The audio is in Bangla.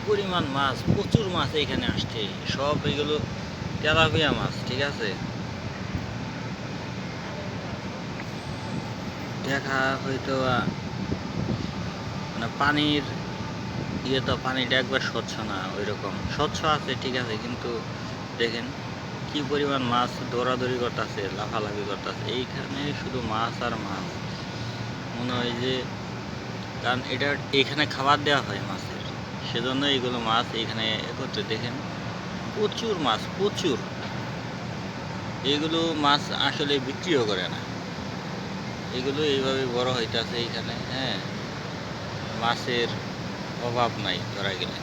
পরিমাণ মাছ, প্রচুর মাছ এখানে আসছে। সব এগুলো তেলাপিয়া মাছ, ঠিক আছে? দেখা হয়তো মানে পানির ইয়ে তো, পানিটা একবার স্বচ্ছ না, ওই রকম স্বচ্ছ আছে ঠিক আছে, কিন্তু দেখেন কি পরিমাণ মাছ দৌড়াদৌড়ি করতেছে, লাফালাফি করতেছে। এইখানে শুধু মাছ আর মাছ, মনে হয় যে, কারণ এটা এখানে খাবার দেওয়া হয় মাছের, সেজন্য এইগুলো মাছ এইখানে একত্রে। দেখেন প্রচুর মাছ, প্রচুর। এইগুলো মাছ আসলে বিক্রিও করে না, এগুলো এইভাবে বড় হইতেছে এইখানে। হ্যাঁ, মাছের অভাব নাই ধরা গেলে।